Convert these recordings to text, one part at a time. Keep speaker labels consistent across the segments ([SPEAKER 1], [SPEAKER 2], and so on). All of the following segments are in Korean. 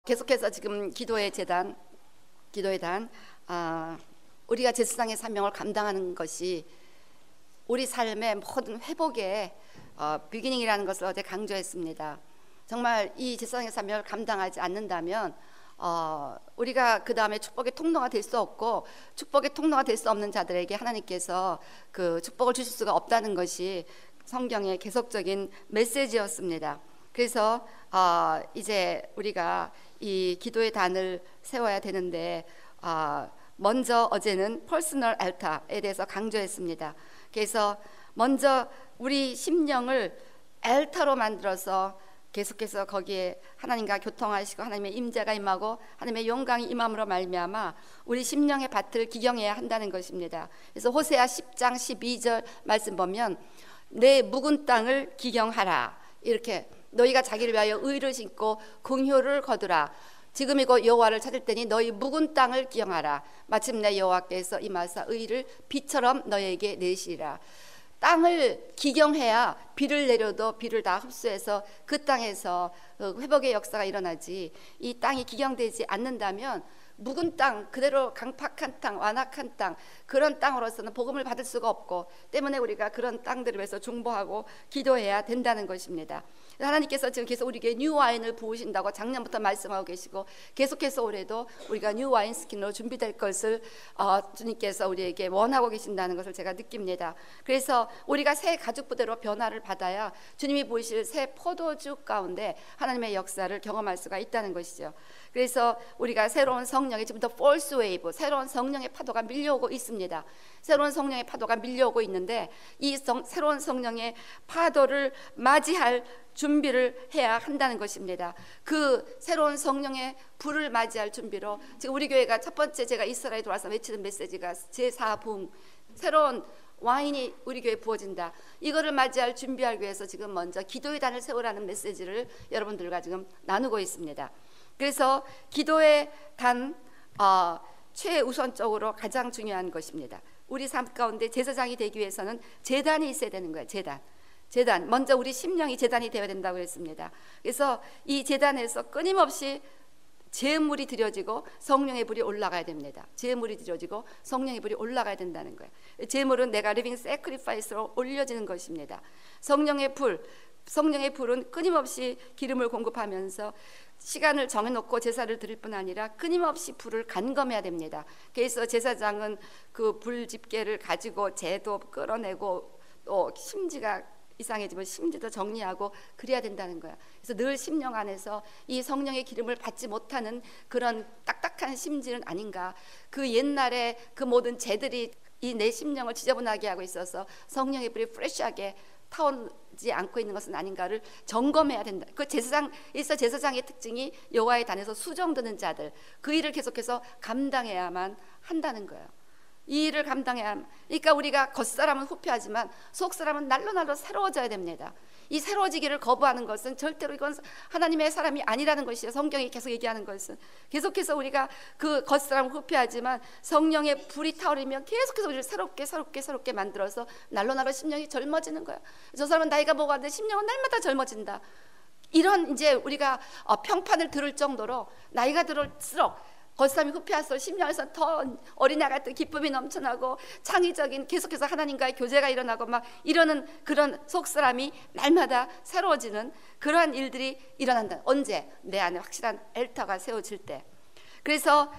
[SPEAKER 1] 계속해서 지금 기도의 단, 우리가 제사장의 사명을 감당하는 것이 우리 삶의 모든 회복의 비기닝이라는 것을 어제 강조했습니다. 정말 이 제사장의 사명을 감당하지 않는다면 우리가 그 다음에 축복의 통로가 될 수 없고, 축복의 통로가 될 수 없는 자들에게 하나님께서 그 축복을 주실 수가 없다는 것이 성경의 계속적인 메시지였습니다. 그래서 이제 우리가 이 기도의 단을 세워야 되는데, 먼저 어제는 퍼스널 알타에 대해서 강조했습니다. 그래서 먼저 우리 심령을 알타로 만들어서 계속해서 거기에 하나님과 교통하시고 하나님의 임재가 임하고 하나님의 영광이 임함으로 말미암아 우리 심령의 밭을 기경해야 한다는 것입니다. 그래서 호세아 10장 12절 말씀 보면, 내 묵은 땅을 기경하라, 이렇게 너희가 자기를 위하여 의를 심고 긍휼을 거두라. 지금이고 여호와를 찾을 때니 너희 묵은 땅을 기경하라. 마침내 여호와께서 임하사 의를 비처럼 너희에게 내시리라. 땅을 기경해야 비를 내려도 비를 다 흡수해서 그 땅에서 회복의 역사가 일어나지, 이 땅이 기경되지 않는다면 묵은 땅, 그대로 강팍한 땅, 완악한 땅, 그런 땅으로서는 복음을 받을 수가 없고, 때문에 우리가 그런 땅들을 위해서 중보하고 기도해야 된다는 것입니다. 하나님께서 지금 계속 우리에게 뉴 와인을 부으신다고 작년부터 말씀하고 계시고, 계속해서 올해도 우리가 뉴 와인 스킨으로 준비될 것을 주님께서 우리에게 원하고 계신다는 것을 제가 느낍니다. 그래서 우리가 새 가죽 부대로 변화를 받아야 주님이 부으실 새 포도주 가운데 하나님의 역사를 경험할 수가 있다는 것이죠. 그래서 우리가 새로운 성령의, 지금부터 폴스 웨이브, 새로운 성령의 파도가 밀려오고 있습니다. 새로운 성령의 파도가 밀려오고 있는데, 이 새로운 성령의 파도를 맞이할 준비를 해야 한다는 것입니다. 그 새로운 성령의 불을 맞이할 준비로 지금 우리 교회가 첫 번째, 제가 이스라엘에 들어와서 외치는 메시지가 제4붕, 새로운 와인이 우리 교회에 부어진다. 이거를 맞이할 준비하기 위해서 지금 먼저 기도의 단을 세우라는 메시지를 여러분들과 지금 나누고 있습니다. 그래서 기도의 단, 최우선적으로 가장 중요한 것입니다. 우리 삶 가운데 제사장이 되기 위해서는 제단이 있어야 되는 거예요. 제단, 먼저 우리 심령이 제단이 되어야 된다고 했습니다. 그래서 이 제단에서 끊임없이 제물이 드려지고 성령의 불이 올라가야 됩니다. 제물이 드려지고 성령의 불이 올라가야 된다는 거예요. 제물은 내가 리빙 세크리파이스로 올려지는 것입니다. 성령의 불은 끊임없이 기름을 공급하면서 시간을 정해놓고 제사를 드릴 뿐 아니라 끊임없이 불을 간검해야 됩니다. 그래서 제사장은 그 불 집게를 가지고 재도 끌어내고, 또 심지가 이상해지면 심지도 정리하고 그래야 된다는 거야. 그래서 늘 심령 안에서 이 성령의 기름을 받지 못하는 그런 딱딱한 심지는 아닌가, 그 옛날에 그 모든 재들이 이 내 심령을 지저분하게 하고 있어서 성령의 불이 프레시하게 타오르지 않고 있는 것은 아닌가를 점검해야 된다. 그 제사장의 특징이 여호와의 단에서 수정드는 자들, 그 일을 계속해서 감당해야만 한다는 거예요. 이 일을 감당해야, 그러니까 우리가 겉사람은 후패하지만 속사람은 날로 새로워져야 됩니다. 이 새로워지기를 거부하는 것은 절대로 이건 하나님의 사람이 아니라는 것이에요. 성경이 계속 얘기하는 것은, 계속해서 우리가 그 겉사람은 후패하지만 성령의 불이 타오르면 계속해서 우리를 새롭게 만들어서 날로 심령이 젊어지는 거예요. 저 사람은 나이가 먹었는데 심령은 날마다 젊어진다. 이런 이제 우리가 평판을 들을 정도로 나이가 들을수록 겉사람이 후패할수록 심령에서 더 어린아이 같은 기쁨이 넘쳐나고 창의적인, 계속해서 하나님과의 교제가 일어나고 막 이러는 그런 속사람이 날마다 새로워지는 그러한 일들이 일어난다. 언제? 내 안에 확실한 엘터가 세워질 때. 그래서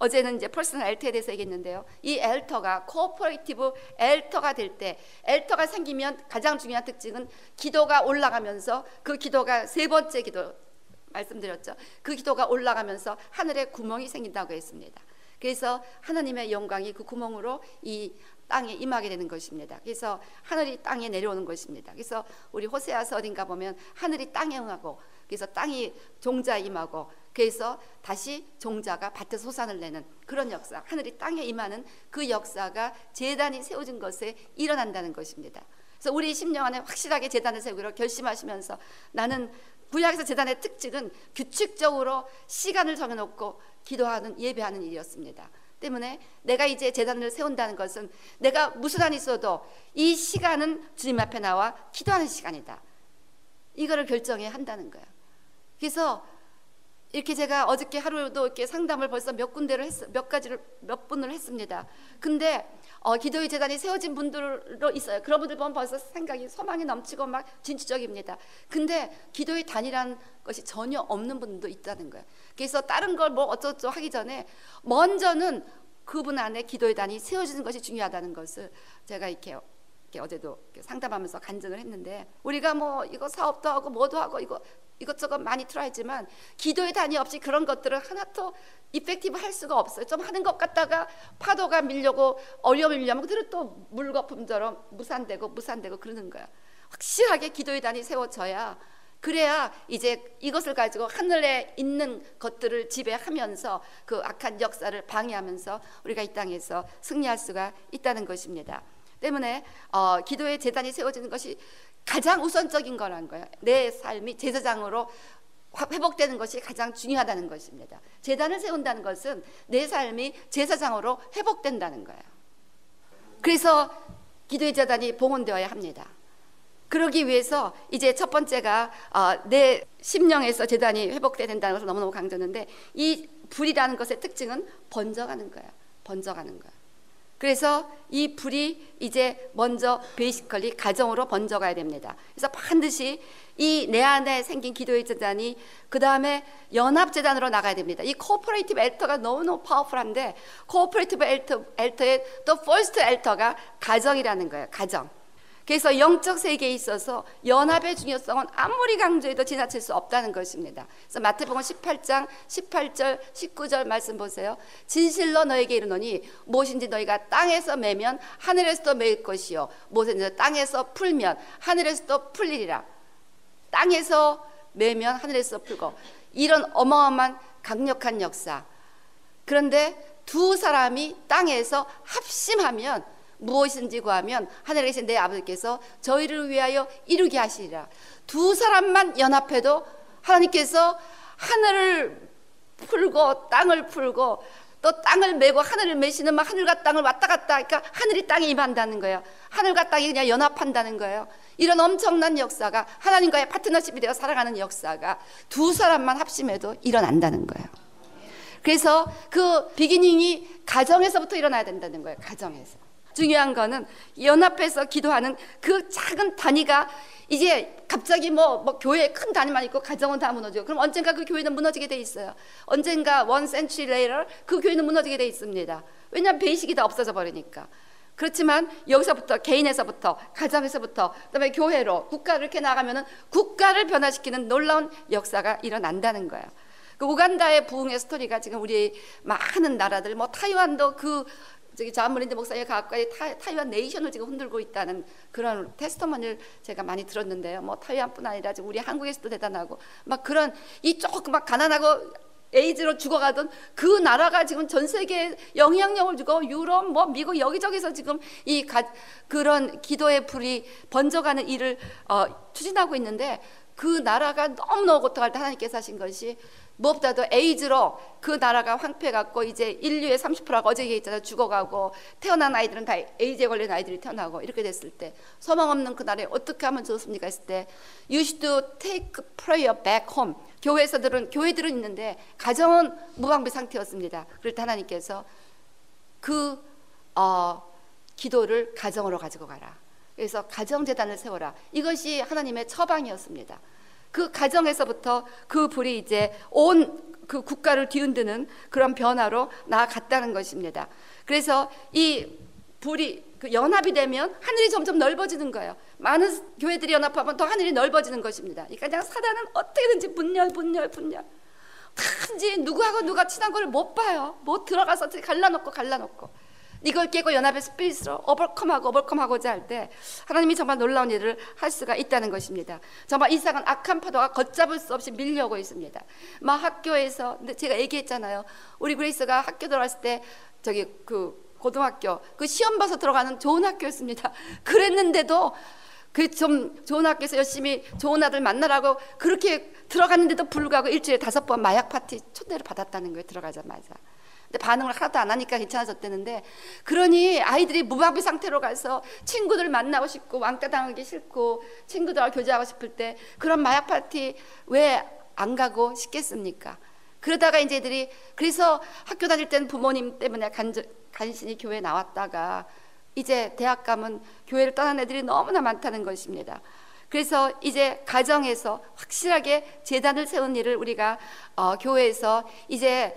[SPEAKER 1] 어제는 이제 퍼스널 엘터에 대해서 얘기했는데요. 이 엘터가 코퍼레이티브 엘터가 될 때, 엘터가 생기면 가장 중요한 특징은 기도가 올라가면서, 그 기도가 세 번째 기도 말씀드렸죠. 그 기도가 올라가면서 하늘에 구멍이 생긴다고 했습니다. 그래서 하나님의 영광이 그 구멍으로 이 땅에 임하게 되는 것입니다. 그래서 하늘이 땅에 내려오는 것입니다. 그래서 우리 호세아서 어딘가 보면 하늘이 땅에 응하고, 그래서 땅이 종자에 임하고, 그래서 다시 종자가 밭에서 소산을 내는 그런 역사, 하늘이 땅에 임하는 그 역사가 제단이 세워진 것에 일어난다는 것입니다. 그래서 우리 심령 안에 확실하게 제단을 세우기로 결심하시면서, 나는 구약에서 제단의 특징은 규칙적으로 시간을 정해놓고 기도하는, 예배하는 일이었습니다. 때문에 내가 이제 제단을 세운다는 것은 내가 무슨 한이 있어도 이 시간은 주님 앞에 나와 기도하는 시간이다, 이거를 결정해야 한다는 거예요. 그래서 이렇게 제가 어저께 하루도 이렇게 상담을 벌써 몇 군데를 몇 가지를 몇 분을 했습니다. 근데 기도의 재단이 세워진 분들도 있어요. 그런 분들 보면 벌써 생각이 소망이 넘치고 막 진취적입니다. 근데 기도의 단이라는 것이 전혀 없는 분도 있다는 거예요. 그래서 다른 걸 뭐 어쩌고 하기 전에 먼저는 그분 안에 기도의 단이 세워지는 것이 중요하다는 것을 제가 이렇게 어제도 이렇게 상담하면서 간증을 했는데, 우리가 뭐 이거 사업도 하고 뭐도 하고 이것저것 많이 트라이지만 기도의 단이 없이 그런 것들을 하나도 이펙티브 할 수가 없어요. 좀 하는 것 같다가 파도가 밀려고 어려움이 밀려면 그대로 또 물거품처럼 무산되고 그러는 거야. 확실하게 기도의 단이 세워져야, 그래야 이제 이것을 가지고 하늘에 있는 것들을 지배하면서 그 악한 역사를 방해하면서 우리가 이 땅에서 승리할 수가 있다는 것입니다. 때문에 기도의 재단이 세워지는 것이 가장 우선적인 거란 거예요. 내 삶이 제사장으로 회복되는 것이 가장 중요하다는 것입니다. 재단을 세운다는 것은 내 삶이 제사장으로 회복된다는 거예요. 그래서 기도의 재단이 봉헌되어야 합니다. 그러기 위해서 이제 첫 번째가 내 심령에서 재단이 회복된다는 것을 너무너무 강조했는데, 이 불이라는 것의 특징은 번져가는 거예요. 번져가는 거예요. 그래서 이 불이 이제 먼저 베이시컬리 가정으로 번져가야 됩니다. 그래서 반드시 이 내 안에 생긴 기도의 재단이 그 다음에 연합재단으로 나가야 됩니다. 이 코퍼레이티브 엘터가 너무너무 파워풀한데, 코퍼레이티브 엘터의 또 퍼스트 엘터가 가정이라는 거예요. 가정. 그래서 영적 세계에 있어서 연합의 중요성은 아무리 강조해도 지나칠 수 없다는 것입니다. 그래서 마태복음 18장 18절 19절 말씀 보세요. 진실로 너에게 이르노니 무엇인지 너희가 땅에서 매면 하늘에서도 매일 것이요 무엇인지 땅에서 풀면 하늘에서도 풀리리라. 땅에서 매면 하늘에서 풀고, 이런 어마어마한 강력한 역사. 그런데 두 사람이 땅에서 합심하면 무엇인지 구하면 하늘에 계신 내 아버지께서 저희를 위하여 이루게 하시리라. 두 사람만 연합해도 하나님께서 하늘을 풀고 땅을 풀고 또 땅을 메고 하늘을 메시는 막 하늘과 땅을 왔다 갔다 하니까 하늘이 땅에 임한다는 거예요. 하늘과 땅이 그냥 연합한다는 거예요. 이런 엄청난 역사가, 하나님과의 파트너십이 되어 살아가는 역사가 두 사람만 합심해도 일어난다는 거예요. 그래서 그 비기닝이 가정에서부터 일어나야 된다는 거예요. 가정에서. 중요한 거는 연합해서 기도하는 그 작은 단위가 이제 갑자기 뭐 교회에 큰 단위만 있고 가정은 다 무너지고, 그럼 언젠가 그 교회는 무너지게 돼 있어요. 언젠가 one century later 그 교회는 무너지게 돼 있습니다. 왜냐하면 베이식이 다 없어져 버리니까. 그렇지만 여기서부터, 개인에서부터, 가정에서부터, 그다음에 교회로, 국가를 이렇게 나가면은 국가를 변화시키는 놀라운 역사가 일어난다는 거예요. 그 우간다의 부흥의 스토리가 지금 우리 많은 나라들, 뭐 타이완도 존 머린드 목사님 가까이 타이완 네이션을 지금 흔들고 있다는 그런 테스토머니를 제가 많이 들었는데요. 뭐 타이완뿐 아니라 지금 우리 한국에서도 대단하고, 막 그런 이 조금 막 가난하고 에이즈로 죽어가던 그 나라가 지금 전 세계에 영향력을 주고, 유럽, 뭐 미국 여기저기서 지금 그런 기도의 불이 번져가는 일을 추진하고 있는데, 그 나라가 너무너무 고통할 때 하나님께서 하신 것이 무엇보다도 에이즈로 그 나라가 황폐해갖고 이제 인류의 30%가 어제 얘기했잖아요. 죽어가고, 태어난 아이들은 다 에이즈에 걸린 아이들이 태어나고, 이렇게 됐을 때 소망 없는 그 나라에 어떻게 하면 좋습니까 했을 때, You should take prayer back home. 교회들은 있는데 가정은 무방비 상태였습니다. 그럴 때 하나님께서 그 기도를 가정으로 가지고 가라. 그래서 가정재단을 세워라. 이것이 하나님의 처방이었습니다. 그 가정에서부터 그 불이 이제 온 그 국가를 뒤흔드는 그런 변화로 나아갔다는 것입니다. 그래서 이 불이 그 연합이 되면 하늘이 점점 넓어지는 거예요. 많은 교회들이 연합하면 더 하늘이 넓어지는 것입니다. 그러니까 그냥 사단은 어떻게든지 분열 단지 누구하고 누가 친한 걸 못 봐요. 못 들어가서 갈라놓고 이걸 깨고 연합의 스피릿으로 오버컴하고자 할 때 하나님이 정말 놀라운 일을 할 수가 있다는 것입니다. 정말 이상한 악한 파도가 걷잡을 수 없이 밀려오고 있습니다. 막 학교에서, 근데 제가 얘기했잖아요. 우리 그레이스가 학교 들어갔을 때 그 고등학교 그 시험 봐서 들어가는 좋은 학교였습니다. 그랬는데도 그 좀 좋은 학교에서 열심히 좋은 아들 만나라고 그렇게 들어갔는데도 불구하고 일주일에 5번 마약 파티 초대를 받았다는 거예요. 들어가자마자. 근데 반응을 하나도 안 하니까 괜찮아졌다는데, 그러니 아이들이 무방비 상태로 가서 친구들 만나고 싶고 왕따 당하기 싫고 친구들하고 교제하고 싶을 때 그런 마약 파티 왜 안 가고 싶겠습니까? 그러다가 이제 애들이, 그래서 학교 다닐 때는 부모님 때문에 간신히 교회 나왔다가 이제 대학 가면 교회를 떠난 애들이 너무나 많다는 것입니다. 그래서 이제 가정에서 확실하게 재단을 세운 일을 우리가 교회에서 이제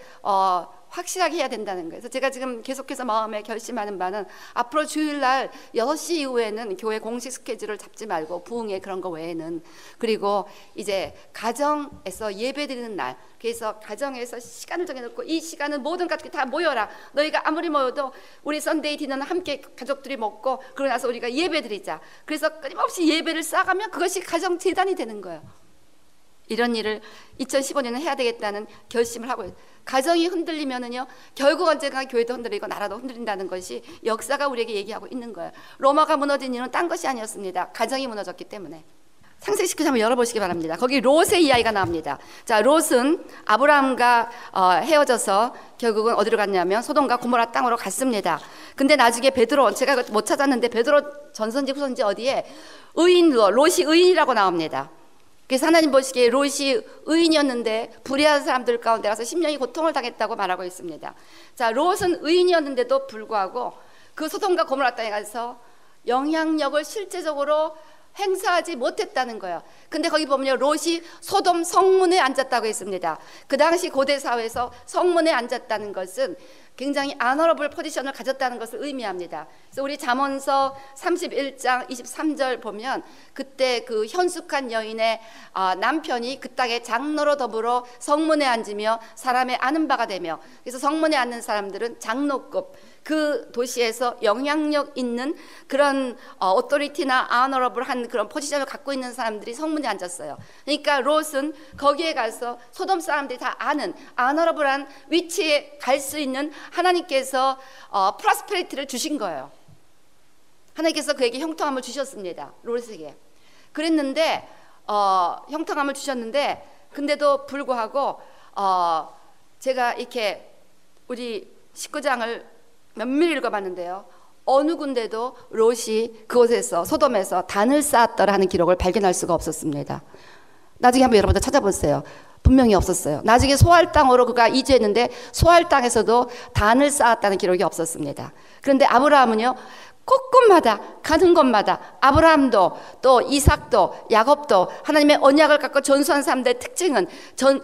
[SPEAKER 1] 확실하게 해야 된다는 거예요. 그래서 제가 지금 계속해서 마음에 결심하는 바는 앞으로 주일날 6시 이후에는 교회 공식 스케줄을 잡지 말고 부흥회 그런 거 외에는, 그리고 이제 가정에서 예배 드리는 날, 그래서 가정에서 시간을 정해놓고 이 시간은 모든 가족이 다 모여라. 너희가 아무리 모여도 우리 썬데이 디너는 함께 가족들이 먹고 그러고 나서 우리가 예배 드리자. 그래서 끊임없이 예배를 쌓아가면 그것이 가정 재단이 되는 거예요. 이런 일을 2015년에 해야 되겠다는 결심을 하고 있어요. 가정이 흔들리면은요, 결국 언젠가 교회도 흔들리고 나라도 흔들린다는 것이 역사가 우리에게 얘기하고 있는 거예요. 로마가 무너진 이유는 딴 것이 아니었습니다. 가정이 무너졌기 때문에. 창세기 한번 열어보시기 바랍니다. 거기 롯의 이야기가 나옵니다. 자, 롯은 아브라함과 헤어져서 결국은 어디로 갔냐면 소돔과 고모라 땅으로 갔습니다. 근데 나중에 베드로, 제가 못 찾았는데 베드로 전선지 후선지 어디에 롯이 의인이라고 나옵니다. 그래서 하나님 보시기에 롯이 의인이었는데 불의한 사람들 가운데 가서 심령이 고통을 당했다고 말하고 있습니다. 자, 롯은 의인이었는데도 불구하고 그 소돔과 고모라 땅에 가서 영향력을 실제적으로 행사하지 못했다는 거예요. 근데 거기 보면요, 롯이 소돔 성문에 앉았다고 했습니다. 그 당시 고대 사회에서 성문에 앉았다는 것은 굉장히 아너러블 포지션을 가졌다는 것을 의미합니다. 그래서 우리 잠언서 31장 23절 보면 그때 그 현숙한 여인의 남편이 그 땅의 장로로 더불어 성문에 앉으며 사람의 아는 바가 되며, 그래서 성문에 앉는 사람들은 장로급, 그 도시에서 영향력 있는 그런 오토리티나 아너러블한 그런 포지션을 갖고 있는 사람들이 성문에 앉았어요. 그러니까 롯은 거기에 가서 소돔 사람들이 다 아는 아너러블한 위치에 갈 수 있는 하나님께서 프로스페리티를 주신 거예요. 하나님께서 그에게 형통함을 주셨습니다. 롯에게. 그랬는데 형통함을 주셨는데, 근데도 불구하고 제가 이렇게 우리 19장을 면밀히 읽어봤는데요, 어느 군데도 롯이 그곳에서 소돔에서 단을 쌓았더라 하는 기록을 발견할 수가 없었습니다. 나중에 한번 여러분들 찾아보세요. 분명히 없었어요. 나중에 소알 땅으로 그가 이주했는데 소알 땅에서도 단을 쌓았다는 기록이 없었습니다. 그런데 아브라함은요, 곳곳마다 가는 곳마다 아브라함도 또 이삭도 야곱도 하나님의 언약을 갖고 전수한 사람들의 특징은,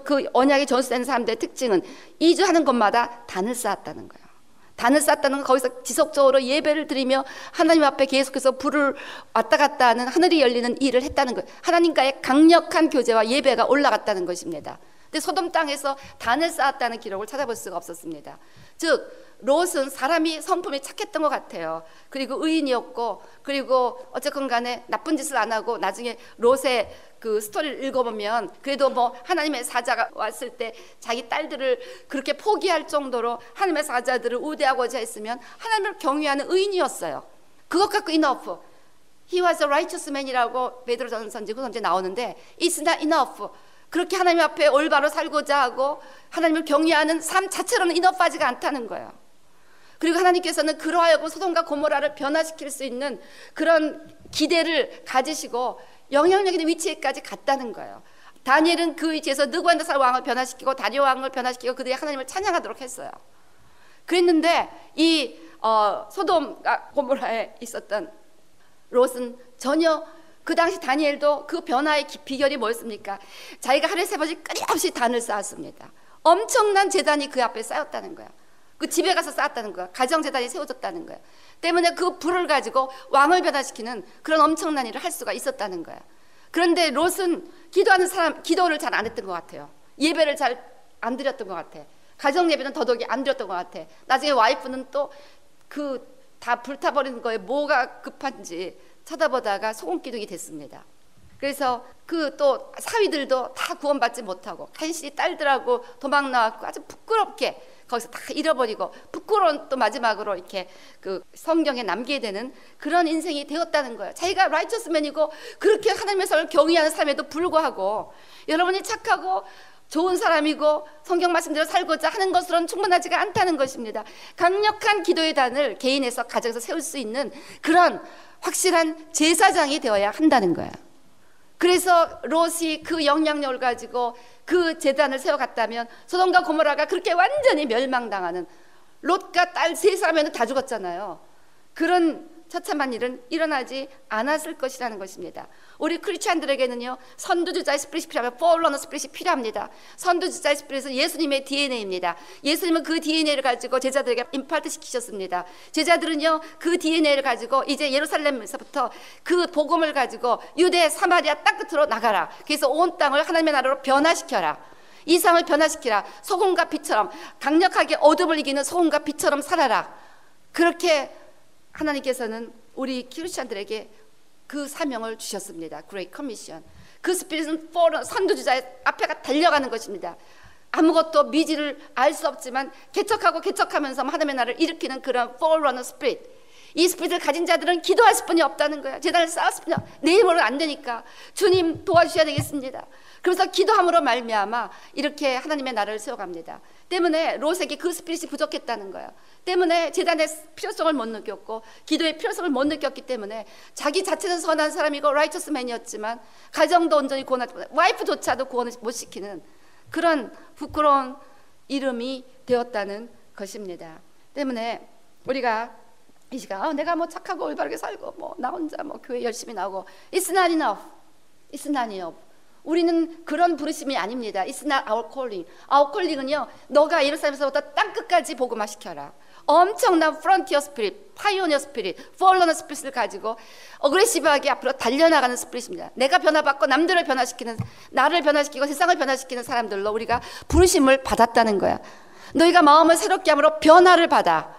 [SPEAKER 1] 그 언약이 전수된 사람들의 특징은 이주하는 곳마다 단을 쌓았다는 거예요. 단을 쌓았다는 건 거기서 지속적으로 예배를 드리며 하나님 앞에 계속해서 불을 왔다 갔다 하는, 하늘이 열리는 일을 했다는 거예요. 하나님과의 강력한 교제와 예배가 올라갔다는 것입니다. 근데 소돔 땅에서 단을 쌓았다는 기록을 찾아볼 수가 없었습니다. 즉 롯은 사람이 성품이 착했던 것 같아요. 그리고 의인이었고, 그리고 어쨌건 간에 나쁜 짓을 안 하고, 나중에 롯의 그 스토리를 읽어보면 그래도 뭐 하나님의 사자가 왔을 때 자기 딸들을 그렇게 포기할 정도로 하나님의 사자들을 우대하고자 했으면 하나님을 경외하는 의인이었어요. 그것 갖고 enough. He was a righteous man이라고 베드로 전선지 후선지에 나오는데 it's not enough. 그렇게 하나님 앞에 올바로 살고자 하고 하나님을 경외하는 삶 자체로는 enough하지가 않다는 거예요. 그리고 하나님께서는 그러하여금 소돔과 고모라를 변화시킬 수 있는 그런 기대를 가지시고 영향력 있는 위치에까지 갔다는 거예요. 다니엘은 그 위치에서 느부갓네살 왕을 변화시키고 다리오 왕을 변화시키고 그들이 하나님을 찬양하도록 했어요. 그랬는데 이 소돔과 고모라에 있었던 롯은 전혀, 그 당시 다니엘도 그 변화의 비결이 뭐였습니까? 자기가 하루에 3번씩 끊임없이 단을 쌓았습니다. 엄청난 제단이 그 앞에 쌓였다는 거야. 그 집에 가서 쌓았다는 거야. 가정재단이 세워졌다는 거야. 때문에 그 불을 가지고 왕을 변화시키는 그런 엄청난 일을 할 수가 있었다는 거야. 그런데 롯은 기도하는 사람, 기도를 잘 안 했던 것 같아요. 예배를 잘 안 드렸던 것 같아. 가정 예배는 더더욱이 안 드렸던 것 같아. 나중에 와이프는 또 그 다 불타버리는 거에 뭐가 급한지 쳐다보다가 소금기둥이 됐습니다. 그래서 그 또 사위들도 다 구원받지 못하고 간신히 딸들하고 도망 나왔고 아주 부끄럽게 거기서 다 잃어버리고 부끄러운 또 마지막으로 이렇게 그 성경에 남게 되는 그런 인생이 되었다는 거예요. 자기가 라이처스맨이고 그렇게 하나님의 선을 경외하는 삶에도 불구하고 여러분이 착하고 좋은 사람이고 성경 말씀대로 살고자 하는 것으로는 충분하지가 않다는 것입니다. 강력한 기도의 단을 개인에서 가정에서 세울 수 있는 그런 확실한 제사장이 되어야 한다는 거예요. 그래서 롯이 그 영향력을 가지고 그 제단을 세워갔다면 소돔과 고모라가 그렇게 완전히 멸망당하는, 롯과 딸 세 사람은 다 죽었잖아요. 그런 처참한 일은 일어나지 않았을 것이라는 것입니다. 우리 크리스찬들에게는요, 선두주자의 스피릿이 필요하면 포러너 스피릿이 필요합니다. 선두주자의 스피릿은 예수님의 DNA입니다. 예수님은 그 DNA를 가지고 제자들에게 임팔트 시키셨습니다. 제자들은요, 그 DNA를 가지고 이제 예루살렘에서부터 그 복음을 가지고 유대 사마리아 땅 끝으로 나가라. 그래서 온 땅을 하나님의 나라로 변화시켜라. 이 세상을 변화시키라. 소금과 빛처럼 강력하게 어둠을 이기는 소금과 빛처럼 살아라. 그렇게 하나님께서는 우리 크리스찬들에게 그 사명을 주셨습니다. Great Commission. 그 스피릿은 선두주자의 앞에가 달려가는 것입니다. 아무것도 미지를 알 수 없지만 개척하고 개척하면서 하나님의 나라를 일으키는 그런 forerunner spirit. 이 스피릿을 가진 자들은 기도할 수뿐이 없다는 거야. 제단을 쌓았을 뿐이 없다. 내 힘으로는 안 되니까 주님 도와주셔야 되겠습니다. 그래서 기도함으로 말미암아 이렇게 하나님의 나라를 세워갑니다. 때문에 롯에게 그 스피릿이 부족했다는 거예요. 때문에 제단의 필요성을 못 느꼈고 기도의 필요성을 못 느꼈기 때문에 자기 자체는 선한 사람이고 라이처스맨이었지만 가정도 온전히 구원하지 못하고 와이프조차도 구원을 못 시키는 그런 부끄러운 이름이 되었다는 것입니다. 때문에 우리가 이 시간 내가 뭐 착하고 올바르게 살고 뭐 나 혼자 뭐 교회 열심히 나오고 It's not enough. It's not enough. 우리는 그런 부르심이 아닙니다. It's not our calling. Our calling은요, 너가 예루살렘에서부터 땅끝까지 복음화시켜라. 엄청난 프론티어 스피릿, 파이오니어 스피릿, 포러너 스피릿을 가지고 어그레시브하게 앞으로 달려나가는 스피릿입니다. 내가 변화받고 남들을 변화시키는, 나를 변화시키고 세상을 변화시키는 사람들로 우리가 부르심을 받았다는 거야. 너희가 마음을 새롭게 함으로 변화를 받아.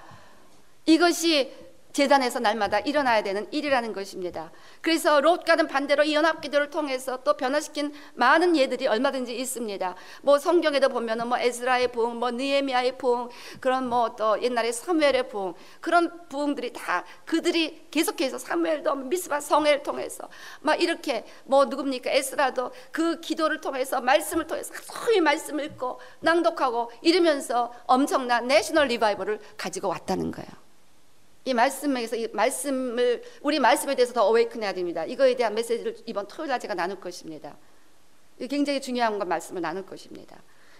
[SPEAKER 1] 이것이 제단에서 날마다 일어나야 되는 일이라는 것입니다. 그래서 롯과는 반대로 이 연합기도를 통해서 또 변화시킨 많은 예들이 얼마든지 있습니다. 뭐 성경에도 보면은 뭐 에스라의 부흥, 뭐 느헤미야의 부흥, 그런 뭐 또 옛날에 사무엘의 부흥, 그런 부흥들이 다 그들이 계속해서 사무엘도 미스바 성회를 통해서 막 이렇게 뭐 누굽니까 에스라도 그 기도를 통해서 말씀을 통해서 소위 말씀을 읽고 낭독하고 이러면서 엄청난 내셔널 리바이벌을 가지고 왔다는 거예요. 이 말씀에서 이 말씀을 우리 말씀에 대해서 더 어웨이크해야 됩니다. 이거에 대한 메시지를 이번 토요일 날 제가 나눌 것입니다. 굉장히 중요한 말씀을 나눌 것입니다.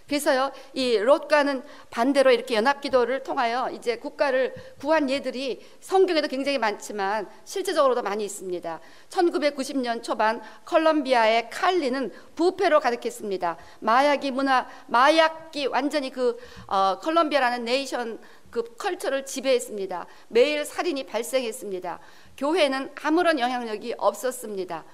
[SPEAKER 1] 그래서요, 이 롯과는 반대로 이렇게 연합기도를 통하여 이제 국가를 구한 예들이 성경에도 굉장히 많지만 실제적으로도 많이 있습니다. 1990년 초반 콜롬비아의 칼리는 부패로 가득했습니다. 마약이 완전히 콜롬비아라는 네이션 그 컬처를 지배했습니다. 매일 살인이 발생했습니다. 교회는 아무런 영향력이 없었습니다.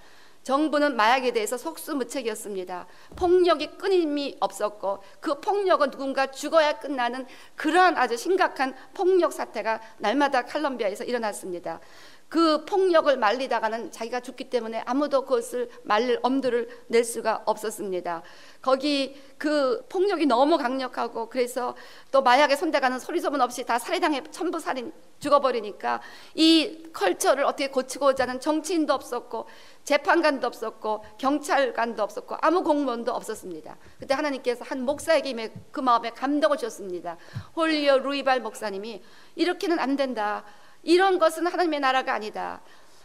[SPEAKER 1] 정부는 마약에 대해서 속수무책이었습니다. 폭력이 끊임이 없었고 그 폭력은 누군가 죽어야 끝나는 그러한 아주 심각한 폭력 사태가 날마다 콜롬비아에서 일어났습니다. 그 폭력을 말리다가는 자기가 죽기 때문에 아무도 그것을 말릴 엄두를 낼 수가 없었습니다. 거기 그 폭력이 너무 강력하고 그래서 또 마약에 손대가는 소리소문 없이 다 살해당해 전부 살인 죽어버리니까 이 컬처를 어떻게 고치고자 하는 정치인도 없었고 재판관도 없었고 경찰관도 없었고 아무 공무원도 없었습니다. 그때 하나님께서 한 목사에게 그 마음에 감동을 주셨습니다. 홀리오 루이발 목사님이 이렇게는 안 된다. 이런 것은 하나님의 나라가 아니다.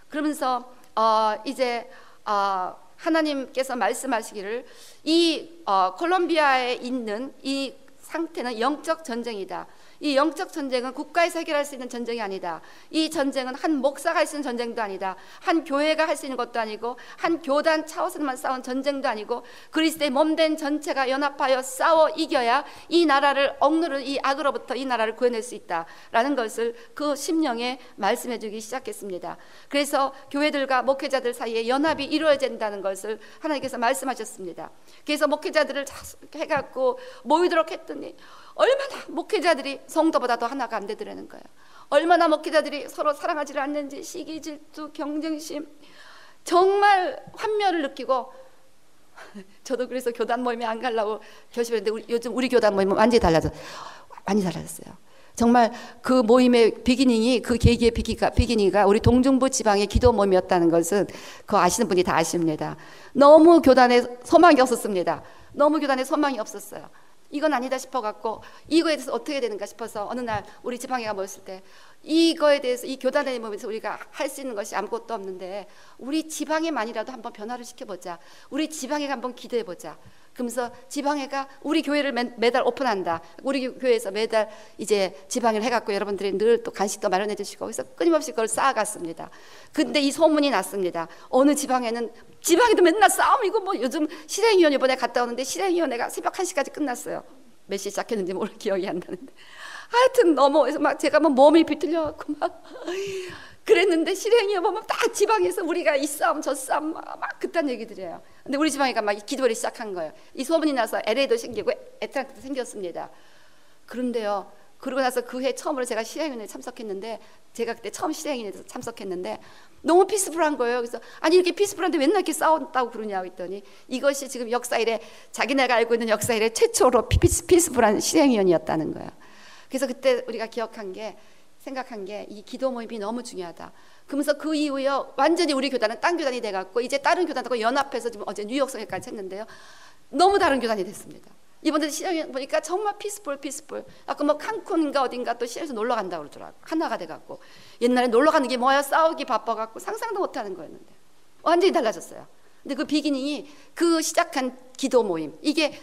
[SPEAKER 1] 그러면서 이제 하나님께서 말씀하시기를 이 콜롬비아에 있는 이 상태는 영적 전쟁이다. 이 영적 전쟁은 국가에서 해결할 수 있는 전쟁이 아니다. 이 전쟁은 한 목사가 할 수 있는 전쟁도 아니다. 한 교회가 할 수 있는 것도 아니고 한 교단 차원에서만 싸운 전쟁도 아니고 그리스도의 몸된 전체가 연합하여 싸워 이겨야 이 나라를 억누르는 이 악으로부터 이 나라를 구해낼 수 있다라는 것을 그 심령에 말씀해 주기 시작했습니다. 그래서 교회들과 목회자들 사이에 연합이 이루어져야 된다는 것을 하나님께서 말씀하셨습니다. 그래서 목회자들을 해갖고 모이도록 했더니 얼마나 목회자들이 성도보다 더 하나가 안 되더라는 거예요. 얼마나 목회자들이 서로 사랑하지를 않는지 시기, 질투, 경쟁심, 정말 환멸을 느끼고 저도 그래서 교단 모임에 안 가려고 결심했는데 요즘 우리 교단 모임은 완전히 많이 달라졌어요. 정말 그 모임의 비기닝이 그 계기의 비기닝이가 우리 동중부 지방의 기도 모임이었다는 것은 그거 아시는 분이 다 아십니다. 너무 교단에 소망이 없었습니다. 너무 교단에 소망이 없었어요. 이건 아니다 싶어갖고 이거에 대해서 어떻게 되는가 싶어서 어느 날 우리 지방회가 모였을 때 이거에 대해서 이 교단에 보면서 우리가 할 수 있는 것이 아무것도 없는데 우리 지방회만이라도 한번 변화를 시켜보자. 우리 지방회가 한번 기도해보자. 그러면서 지방회가 우리 교회를 매달 오픈한다. 우리 교회에서 매달 이제 지방회를 해갖고 여러분들이 늘 또 간식도 마련해 주시고 그래서 끊임없이 그걸 쌓아갔습니다. 근데 이 소문이 났습니다. 어느 지방에도 맨날 싸움이고 뭐 요즘 실행위원 이번에 갔다 오는데 실행위원회가 새벽 1시까지 끝났어요. 몇 시에 시작했는지 모르 기억이 안 나는데 하여튼 너무 해서 막 제가 막 몸이 비틀려갖고 막 그랬는데 실행위원 보면 다 지방에서 우리가 이 싸움 저 싸움 막 그딴 얘기들이에요. 근데 우리 지방이가 막 기도를 시작한 거예요. 이 소문이 나서 LA도 생기고 애틀랜타도 생겼습니다. 그런데요, 그러고 나서 그 해 처음으로 제가 실행위원회에 참석했는데 제가 그때 처음 실행위원회에 참석했는데 너무 피스풀한 거예요. 그래서 아니 이렇게 피스풀한데 맨날 이렇게 싸웠다고 그러냐고 했더니 이것이 지금 역사일에 자기네가 알고 있는 역사일에 최초로 피스풀한 실행위원이었다는 거예요. 그래서 그때 우리가 생각한 게 이 기도 모임이 너무 중요하다. 그러면서 그 이후에 완전히 우리 교단은 딴 교단이 돼갖고 이제 다른 교단하고 연합해서 지금 어제 뉴욕 성회까지 했는데요. 너무 다른 교단이 됐습니다. 이번에 실행 보니까 정말 피스풀. 아까 뭐 칸쿤인가 어딘가 또 시에서 놀러 간다고 그러더라고. 하나가 돼갖고 옛날에 놀러 가는 게 뭐야 싸우기 바빠갖고 상상도 못하는 거였는데 완전히 달라졌어요. 근데 그 비기닝이 그 시작한 기도 모임 이게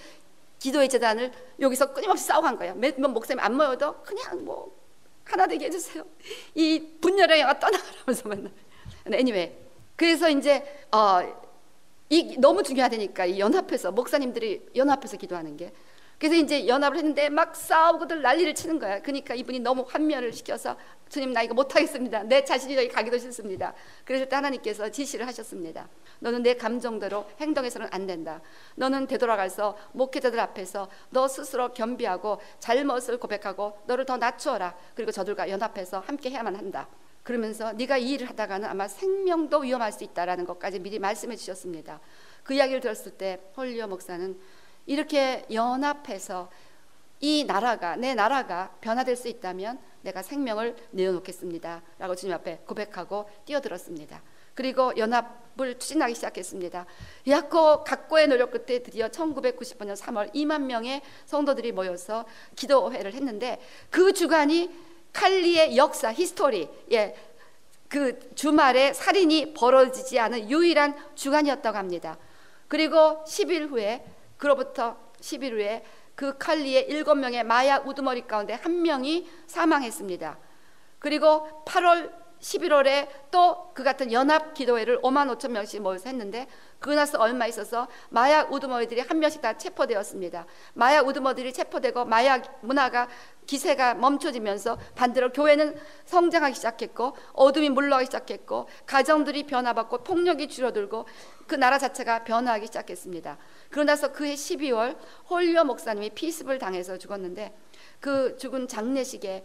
[SPEAKER 1] 기도의 재단을 여기서 끊임없이 싸워간 거예요. 몇 목사님 안 모여도 그냥 뭐 하나 되게 해주세요. 이 분열의 영화 떠나가면서 맨날. anyway, 그래서 이제 이 너무 중요하다니까 이 연합해서 목사님들이 연합해서 기도하는 게. 그래서 이제 연합을 했는데 막 싸우고들 난리를 치는 거야. 그러니까 이분이 너무 환멸을 시켜서 주님 나 이거 못하겠습니다. 내 자신이 여기 가기도 싫습니다. 그래서 때 하나님께서 지시를 하셨습니다. 너는 내 감정대로 행동해서는 안 된다. 너는 되돌아가서 목회자들 앞에서 너 스스로 겸비하고 잘못을 고백하고 너를 더 낮추어라. 그리고 저들과 연합해서 함께 해야만 한다. 그러면서 네가 이 일을 하다가는 아마 생명도 위험할 수 있다라는 것까지 미리 말씀해 주셨습니다. 그 이야기를 들었을 때 홀리오 목사는 이렇게 연합해서 이 나라가 내 나라가 변화될 수 있다면 내가 생명을 내어놓겠습니다 라고 주님 앞에 고백하고 뛰어들었습니다. 그리고 연합을 추진하기 시작했습니다. 각고의 노력 끝에 드디어 1995년 3월 2만 명의 성도들이 모여서 기도회를 했는데 그 주간이 칼리의 역사 히스토리 그 주말에 살인이 벌어지지 않은 유일한 주간이었다고 합니다. 그리고 10일 후에 그 칼리의 7명의 마약 우두머리 가운데 1명이 사망했습니다. 그리고 11월에 또 그 같은 연합 기도회를 5만 5천 명씩 모여서 했는데 그 나서 얼마 있어서 마약 우두머리들이 1명씩 다 체포되었습니다. 마약 우두머리들이 체포되고 마약 문화가 기세가 멈춰지면서 반대로 교회는 성장하기 시작했고 어둠이 물러가기 시작했고 가정들이 변화받고 폭력이 줄어들고 그 나라 자체가 변화하기 시작했습니다. 그러고 나서 그해 12월 홀리오 목사님이 피습을 당해서 죽었는데 그 죽은 장례식에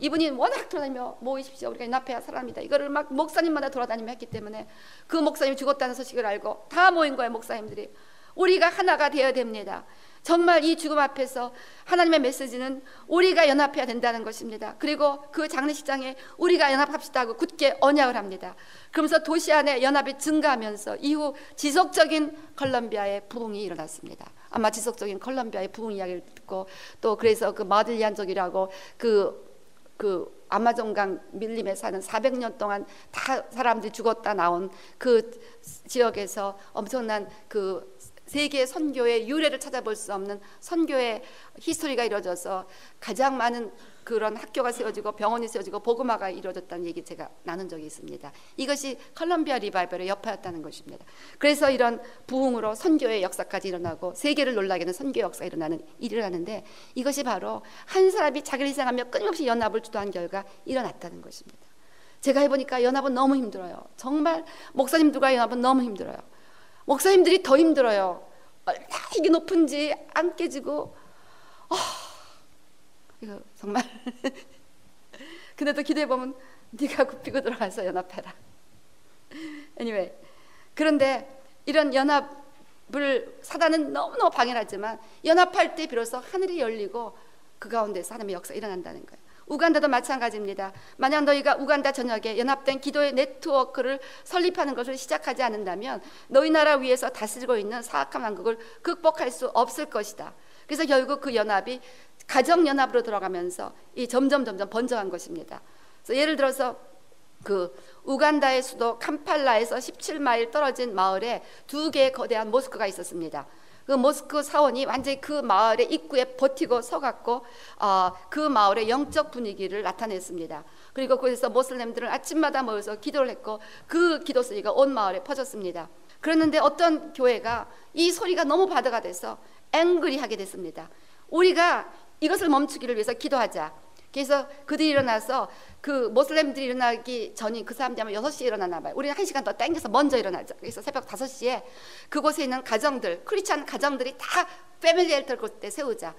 [SPEAKER 1] 이분이 워낙 돌아다니며 모이십시오. 우리가 연합해야 사람이다. 이거를 막 목사님마다 돌아다니며 했기 때문에 그 목사님이 죽었다는 소식을 알고 다 모인 거예요. 목사님들이. 우리가 하나가 되어야 됩니다. 정말 이 죽음 앞에서 하나님의 메시지는 우리가 연합해야 된다는 것입니다. 그리고 그 장례식장에 우리가 연합합시다 하고 굳게 언약을 합니다. 그러면서 도시 안에 연합이 증가하면서 이후 지속적인 컬럼비아의 부흥이 일어났습니다. 아마 지속적인 컬럼비아의 부흥 이야기를 듣고 또 그래서 그 마들리안족이라고 그 아마존강 밀림에 사는 400년 동안 다 사람들이 죽었다 나온 그 지역에서 엄청난 그 세계 선교의 유래를 찾아볼 수 없는 선교의 히스토리가 이루어져서 가장 많은 그런 학교가 세워지고 병원이 세워지고 복음화가 이루어졌다는 얘기 제가 나눈 적이 있습니다. 이것이 컬럼비아 리바이벌의 여파였다는 것입니다. 그래서 이런 부흥으로 선교의 역사까지 일어나고 세계를 놀라게 하는 선교 역사가 일어나는데 이것이 바로 한 사람이 자기를 희생하며 끊임없이 연합을 주도한 결과 일어났다는 것입니다. 제가 해보니까 연합은 너무 힘들어요. 정말 목사님들과 연합은 너무 힘들어요. 목사님들이 더 힘들어요. 이게 높은지 안 깨지고 이거 정말 근데도 기도해보면 네가 굽히고 들어가서 연합해라. anyway, 그런데 이런 연합을 사단은 너무너무 방해하지만 연합할 때 비로소 하늘이 열리고 그 가운데서 하나님의 역사가 일어난다는 거예요. 우간다도 마찬가지입니다. 만약 너희가 우간다 전역에 연합된 기도의 네트워크를 설립하는 것을 시작하지 않는다면 너희 나라 위에서 다스리고 있는 사악한 왕국을 극복할 수 없을 것이다. 그래서 결국 그 연합이 가정 연합으로 들어가면서 이 점점 번져간 것입니다. 그래서 예를 들어서 그 우간다의 수도 캄팔라에서 17마일 떨어진 마을에 두 개의 거대한 모스크가 있었습니다. 그 모스크 사원이 완전히 그 마을의 입구에 버티고 서갖고 그 마을의 영적 분위기를 나타냈습니다. 그리고 거기서 모슬렘들은 아침마다 모여서 기도를 했고 그 기도 소리가 온 마을에 퍼졌습니다. 그랬는데 어떤 교회가 이 소리가 너무 바다가 돼서 앵그리하게 됐습니다. 우리가 이것을 멈추기를 위해서 기도하자. 그래서 그들이 일어나서 그 모슬렘들이 일어나기 전인 그 사람들이 아마 6시에 일어나나 봐요. 우리는 1시간 더 땡겨서 먼저 일어나자. 그래서 새벽 5시에 그곳에 있는 가정들, 크리스찬 가정들이 다 패밀리 엘터를 그때 세우자.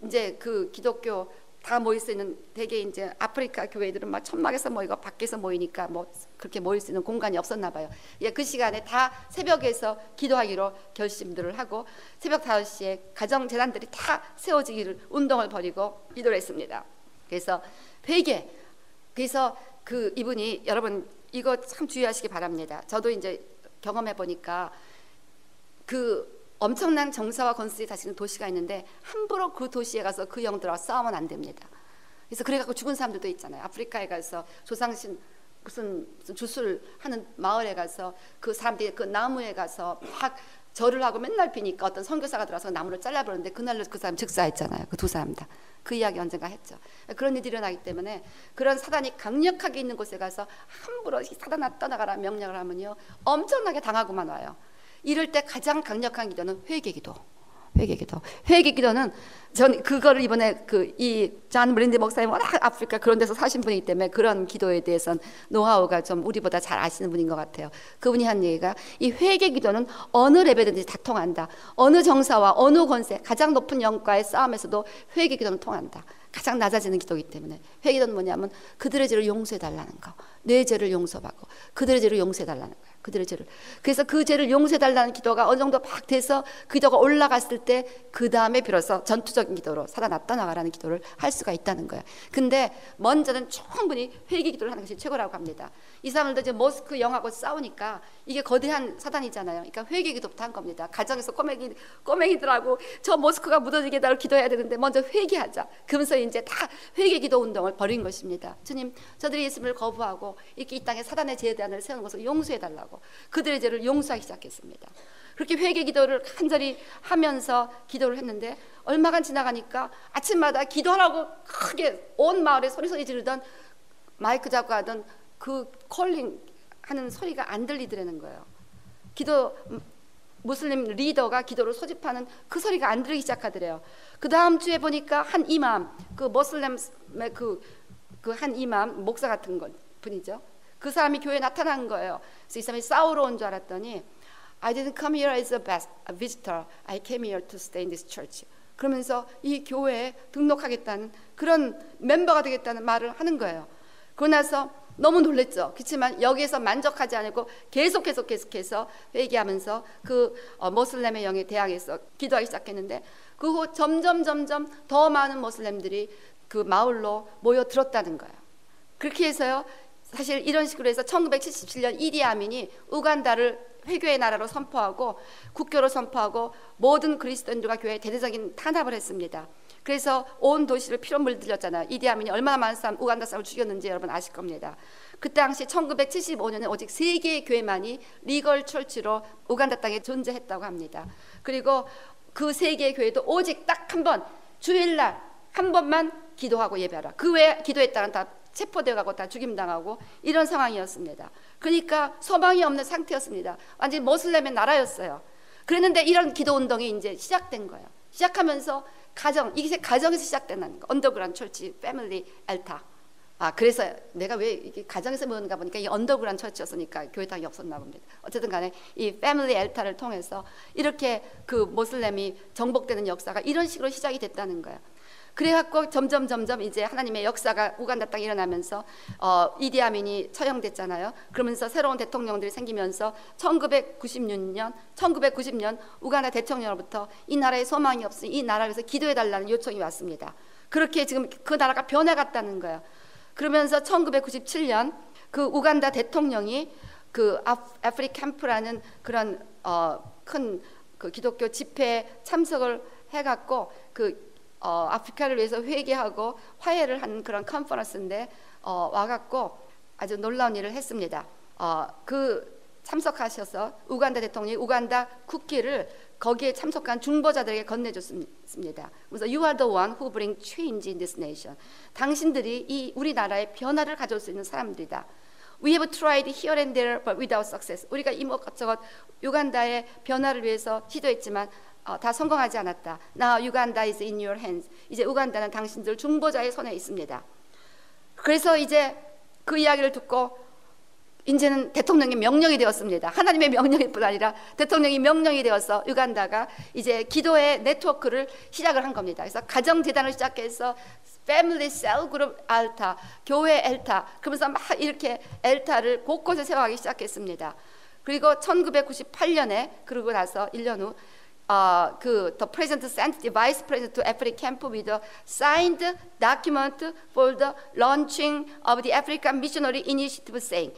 [SPEAKER 1] 이제 그 기독교 다 모일 수 있는 대개 이제 아프리카 교회들은 막 천막에서 모이고 밖에서 모이니까 뭐 그렇게 모일 수 있는 공간이 없었나 봐요. 예, 그 시간에 다 새벽에서 기도하기로 결심들을 하고 새벽 5시에 가정 재단들이 다 세워지기를 운동을 벌이고 기도를 했습니다. 그래서 회개. 그래서 그 이분이 여러분 이거 참 주의하시기 바랍니다. 저도 이제 경험해 보니까 그 엄청난 정사와 건설이 다스리는 도시가 있는데 함부로 그 도시에 가서 그 영들하고 싸우면 안 됩니다. 그래서 그래갖고 죽은 사람들도 있잖아요. 아프리카에 가서 조상신 무슨 주술 하는 마을에 가서 그 사람들이 그 나무에 가서 막 절을 하고 맨날 비니까 어떤 선교사가 들어와서 나무를 잘라버렸는데 그날로 그 사람 즉사했잖아요. 그 두 사람 다. 그 이야기 언젠가 했죠. 그런 일이 일어나기 때문에 그런 사단이 강력하게 있는 곳에 가서 함부로 사단아 떠나가라 명령을 하면요 엄청나게 당하고만 와요. 이럴 때 가장 강력한 기도는 회개기도. 회개기도는 전 그거를 이번에 그 이 존 브린디 목사님 워낙 아프리카 그런 데서 사신 분이기 때문에 그런 기도에 대해서는 노하우가 좀 우리보다 잘 아시는 분인 것 같아요. 그분이 한 얘기가 이 회개기도는 어느 레벨이든지 다 통한다. 어느 정사와 어느 권세 가장 높은 영과의 싸움에서도 회개기도는 통한다. 가장 낮아지는 기도이기 때문에 회개기도는 뭐냐면 그들의 죄를 용서해달라는 거. 내 죄를 용서받고 그들의 죄를 용서해달라는 거예요. 그들의 죄를. 그래서 그 죄를 용서해달라는 기도가 어느 정도 막 돼서 그 기도가 올라갔을 때 그 다음에 비로소 전투적인 기도로 사단아 떠나가라는 기도를 할 수가 있다는 거예요. 근데 먼저는 충분히 회개 기도를 하는 것이 최고라고 합니다. 이 사람들도 이제 모스크 영하고 싸우니까 이게 거대한 사단이잖아요. 그러니까 회개 기도부터 한 겁니다. 가정에서 꼬맹이들하고 저 모스크가 무너지게 해달라고 기도해야 되는데 먼저 회개하자. 그러면서 이제 다 회개 기도 운동을 벌인 것입니다. 주님, 저들이 예수님을 거부하고 이렇게 이 땅에 사단의 제단을 세우는 것을 용서해달라고 그들의 죄를 용서하기 시작했습니다. 그렇게 회개 기도를 간절히 하면서 기도를 했는데 얼마간 지나가니까 아침마다 기도하라고 크게 온 마을에 소리 지르던 마이크 잡고 하던 그 콜링 하는 소리가 안 들리더라는 거예요. 기도 무슬림 리더가 기도를 소집하는 그 소리가 안 들리기 시작하더래요. 그 다음 주에 보니까 한 이맘, 그 무슬림의 그 한 이맘 목사 같은 분이죠. 그 사람이 교회에 나타난 거예요. 그래서 이 사람이 싸우러 온 줄 알았더니 I didn't come here as a visitor. I came here to stay in this church. 그러면서 이 교회에 등록하겠다는 그런 멤버가 되겠다는 말을 하는 거예요. 그러고 나서 너무 놀랬죠. 그렇지만 여기에서 만족하지 않고 계속해서 회개하면서 그 모슬렘의 영에 대항해서 기도하기 시작했는데 그 후 점점 더 많은 모슬렘들이 그 마을로 모여들었다는 거예요. 그렇게 해서요. 사실 이런 식으로 해서 1977년 이디 아민이 우간다를 회교의 나라로 선포하고 국교로 선포하고 모든 그리스도인들과 교회에 대대적인 탄압을 했습니다. 그래서 온 도시를 피로 물들였잖아요. 이디 아민이 얼마나 많은 사람 우간다 사람을 죽였는지 여러분 아실 겁니다. 그 당시 1975년에 오직 3개의 교회만이 리걸 철치로 우간다 땅에 존재했다고 합니다. 그리고 그 3개의 교회도 오직 딱 한 번 주일날 한 번만 기도하고 예배하라. 그 외에 기도했다는 다 체포되어 가고 다 죽임당하고 이런 상황이었습니다. 그러니까 소망이 없는 상태였습니다. 완전히 모슬렘의 나라였어요. 그랬는데 이런 기도 운동이 이제 시작된 거예요. 시작하면서 이게 가정에서 시작된다는 거. 언더그라운드 철치, 패밀리 엘타. 그래서 내가 왜 이게 가정에서 모였는가 보니까 이 언더그라운드 철치였으니까 교회당이 없었나 봅니다. 어쨌든 간에 이 패밀리 엘타를 통해서 이렇게 그 모슬렘이 정복되는 역사가 이런 식으로 시작이 됐다는 거예요. 그래갖고 점점 이제 하나님의 역사가 우간다 땅에 일어나면서 이디 아민이 처형됐잖아요. 그러면서 새로운 대통령들이 생기면서 1990년 우간다 대통령으로부터 이 나라에 소망이 없으니 이 나라에서 기도해달라는 요청이 왔습니다. 그렇게 지금 그 나라가 변해갔다는 거예요. 그러면서 1997년 그 우간다 대통령이 그 아프리 캠프라는 그런 큰 그 기독교 집회에 참석을 해갖고 아프리카를 위해서 회개하고 화해를 하는 그런 컨퍼런스인데 와갖고 아주 놀라운 일을 했습니다. 참석하셔서 우간다 대통령이 우간다 국기를 거기에 참석한 중보자들에게 건네줬습니다. 그래서 You are the one who bring change in this nation. 당신들이 이 우리나라에 변화를 가져올 수 있는 사람들이다. We have tried here and there but without success. 우리가 이것저것 우간다의 변화를 위해서 시도했지만 다 성공하지 않았다. Now Uganda is in your hands. 이제 우간다는 당신들 중보자의 손에 있습니다. 그래서 이제 그 이야기를 듣고 이제는 대통령의 명령이 되었습니다. 하나님의 명령일 뿐 아니라 대통령이 명령이 되어서 우간다가 이제 기도의 네트워크를 시작을 한 겁니다. 그래서 가정재단을 시작해서 패밀리 셀 그룹 알타, 교회 엘타, 그러면서 막 이렇게 엘타를 곳곳에 세워가기 시작했습니다. 그리고 1998년에 그러고 나서 1년 후 the president sent the vice president to African camp with a signed document for the launching of the African Missionary Initiative saying,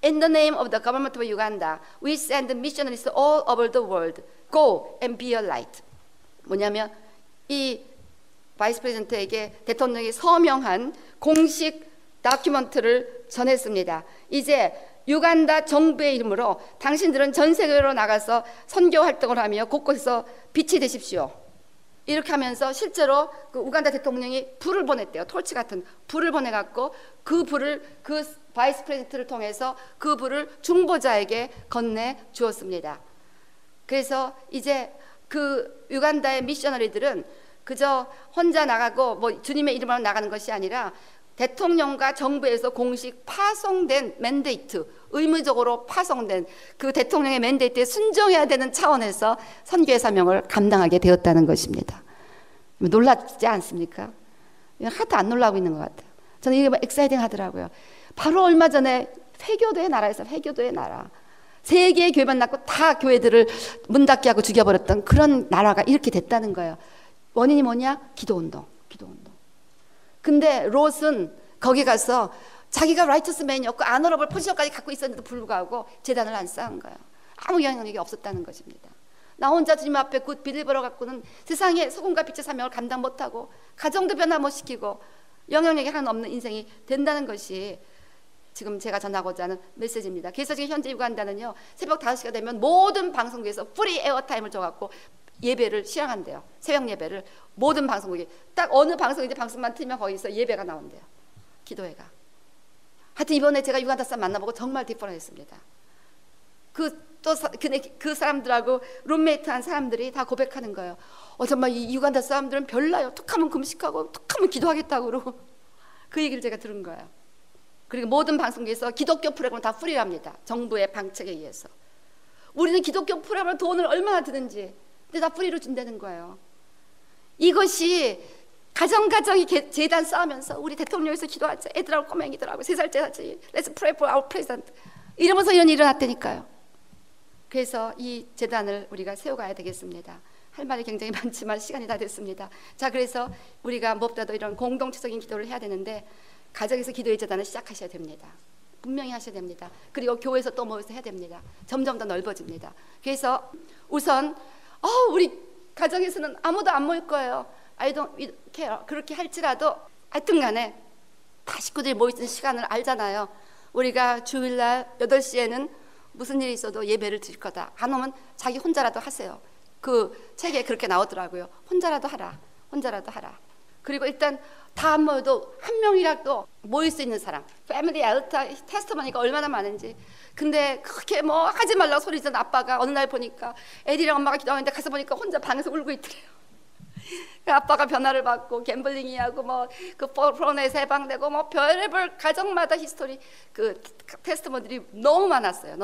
[SPEAKER 1] in the name of the government of Uganda, we send missionaries all over the world. Go and be a light. 뭐냐면 이 바이스 프레지던트에게 대통령이 서명한 공식 다큐멘트를 전했습니다. 이제 유간다 정부의 이름으로 당신들은 전 세계로 나가서 선교 활동을 하며 곳곳에서 빛이 되십시오. 이렇게 하면서 실제로 그 우간다 대통령이 불을 보냈대요. 토치 같은 불을 보내갖고 그 불을 그 바이스 프레지던트를 통해서 그 불을 중보자에게 건네 주었습니다. 그래서 이제 그 우간다의 미셔너리들은 그저 혼자 나가고 뭐 주님의 이름으로 나가는 것이 아니라 대통령과 정부에서 공식 파송된 맨데이트, 의무적으로 파송된 그 대통령의 맨데이트에 순종해야 되는 차원에서 선교의 사명을 감당하게 되었다는 것입니다. 놀랍지 않습니까? 하나도 안 놀라고 있는 것 같아요. 저는 이게 엑사이팅 하더라고요. 바로 얼마 전에 회교도의 나라에서 회교도의 나라, 세 개의 교회만 낳고 다 교회들을 문 닫게 하고 죽여버렸던 그런 나라가 이렇게 됐다는 거예요. 원인이 뭐냐? 기도운동. 근데 롯은 거기 가서 자기가 라이터스맨이었고 아너러블 포지션까지 갖고 있었는데도 불구하고 재단을 안 쌓은 거예요. 아무 영향력이 없었다는 것입니다. 나 혼자 주님 앞에 굿 빌리버러 갖고는 세상에 소금과 빛의 사명을 감당 못하고 가정도 변화 못 시키고 영향력이 하나 없는 인생이 된다는 것이 지금 제가 전하고자 하는 메시지입니다. 그래서 지금 현재 유간다는요, 새벽 5시가 되면 모든 방송국에서 프리 에어타임을 줘갖고 예배를 시행한대요. 새벽 예배를 모든 방송국이 딱 어느 방송인지 방송만 틀면 거기서 예배가 나온대요. 기도회가. 하여튼 이번에 제가 유간다 사람 만나보고 정말 디퍼런했습니다. 그 사람들하고 룸메이트한 사람들이 다 고백하는 거예요. 정말 이 유간다 사람들은 별나요. 툭하면 금식하고 툭하면 기도하겠다고 그러고 그 얘기를 제가 들은 거예요. 그리고 모든 방송국에서 기독교 프로그램을 다 프리랍니다. 정부의 방책에 의해서. 우리는 기독교 프로그램을 돈을 얼마나 드는지 근데 다 프리로 준다는 거예요. 이것이 가정이 재단 쌓으면서 우리 대통령에서 기도하자. 애들하고 꼬맹이들하고 3살짜리 Let's pray for our president 이러면서 이런 일이 일어났다니까요. 그래서 이 재단을 우리가 세워가야 되겠습니다. 할 말이 굉장히 많지만 시간이 다 됐습니다. 자, 그래서 우리가 무엇보다도 이런 공동체적인 기도를 해야 되는데 가정에서 기도의 재단을 시작하셔야 됩니다. 분명히 하셔야 됩니다. 그리고 교회에서 또 모여서 해야 됩니다. 점점 더 넓어집니다. 그래서 우선 우리 가정에서는 아무도 안 모일 거예요. I don't care. 그렇게 할지라도 하여튼 간에 다 식구들이 모이는 시간을 알잖아요. 우리가 주일날 8시에는 무슨 일이 있어도 예배를 드릴 거다. 안 오면 자기 혼자라도 하세요. 그 책에 그렇게 나오더라고요. 혼자라도 하라. 그리고 일단 다 안 모여도 한 명이라도 모일 수 있는 사람, 패밀리 엘타 테스트머니가 얼마나 많은지. 근데 그렇게 뭐 하지 말라고 소리 지른 아빠가 어느 날 보니까 애들이랑 엄마가 기도하는데 가서 보니까 혼자 방에서 울고 있더래요. 아빠가 변화를 받고 갬블링이하고 뭐 그 프로넷에 해방되고 뭐 별의별 가정마다 히스토리 그 테스트머니들이 너무 많았어요.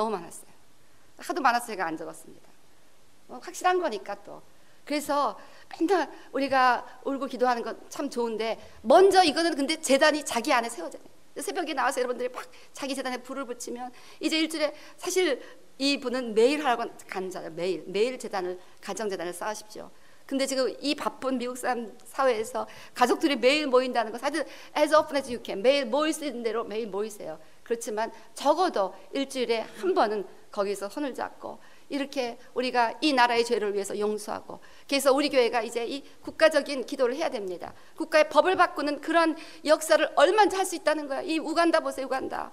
[SPEAKER 1] 하도 많아서 제가 안 적었습니다. 확실한 거니까 또. 그래서 맨날 우리가 울고 기도하는 건 참 좋은데 먼저 이거는 근데 재단이 자기 안에 세워져야 돼요. 새벽에 나와서 여러분들이 막 자기 재단에 불을 붙이면 이제 일주일에 사실 이 분은 매일 하라고 간잖아요. 매일 재단을 가정재단을 쌓으십시오. 근데 지금 이 바쁜 미국 사람 사회에서 가족들이 매일 모인다는 건 사실 as often as you can 매일 모일 수 있는 대로 매일 모이세요. 그렇지만 적어도 일주일에 한 번은 거기서 손을 잡고 이렇게 우리가 이 나라의 죄를 위해서 용서하고, 그래서 우리 교회가 이제 이 국가적인 기도를 해야 됩니다. 국가의 법을 바꾸는 그런 역사를 얼마나 할 수 있다는 거야. 이 우간다 보세요. 우간다.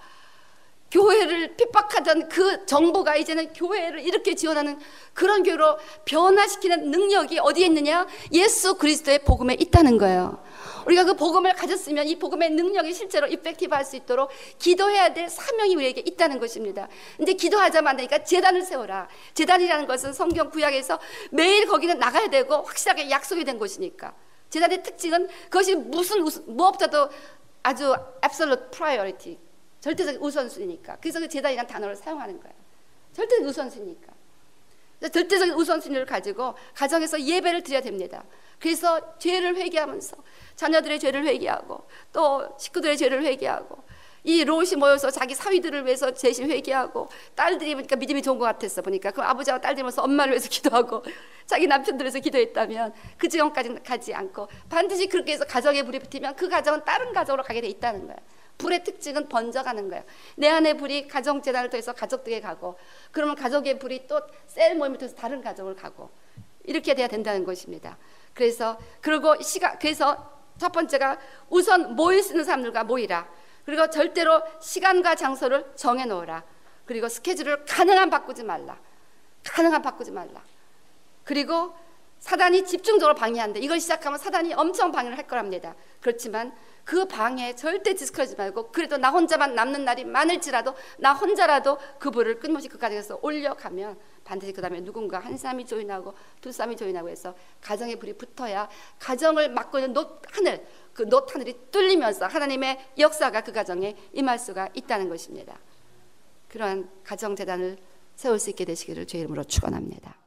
[SPEAKER 1] 교회를 핍박하던 그 정부가 이제는 교회를 이렇게 지원하는 그런 교회로 변화시키는 능력이 어디에 있느냐? 예수 그리스도의 복음에 있다는 거예요. 우리가 그 복음을 가졌으면 이 복음의 능력이 실제로 이펙티브 할 수 있도록 기도해야 될 사명이 우리에게 있다는 것입니다. 이제 기도하자마자 되니까 제단을 세워라. 제단이라는 것은 성경 구약에서 매일 거기는 나가야 되고 확실하게 약속이 된 곳이니까. 제단의 특징은 그것이 무엇보다도 아주 absolute priority, 절대적 우선순위니까. 그래서 그 제단이라는 단어를 사용하는 거예요. 절대적 우선순위니까. 절대적인 우선순위를 가지고 가정에서 예배를 드려야 됩니다. 그래서 죄를 회개하면서 자녀들의 죄를 회개하고 또 식구들의 죄를 회개하고, 이 롯이 모여서 자기 사위들을 위해서 대신 회개하고, 딸들이 보니까 믿음이 좋은 것 같았어 보니까 그 아버지와 딸들이 모여서 엄마를 위해서 기도하고 자기 남편들을 위해서 기도했다면 그 지경까지는 가지 않고, 반드시 그렇게 해서 가정에 불이 붙으면 그 가정은 다른 가정으로 가게 돼 있다는 거예요. 불의 특징은 번져가는 거예요. 내 안의 불이 가정재단을 통해서 가족들에게 가고, 그러면 가족의 불이 또 셀 모임을 통해서 다른 가정을 가고, 이렇게 돼야 된다는 것입니다. 그래서 그래서 첫 번째가 우선 모일 수 있는 사람들과 모이라. 그리고 절대로 시간과 장소를 정해 놓으라. 그리고 스케줄을 가능한 바꾸지 말라. 그리고 사단이 집중적으로 방해한다. 이걸 시작하면 사단이 엄청 방해를 할 거랍니다. 그렇지만 그 방해에 절대 디스커지 말고, 그래도 나 혼자만 남는 날이 많을지라도 나 혼자라도 그 불을 끊임없이 그 가정에서 올려가면 반드시 그 다음에 누군가 한 사람이 조인하고 두 사람이 조인하고 해서 가정의 불이 붙어야 가정을 막고 있는 그 놋 하늘이 뚫리면서 하나님의 역사가 그 가정에 임할 수가 있다는 것입니다. 그러한 가정재단을 세울 수 있게 되시기를 주의 이름으로 축원합니다.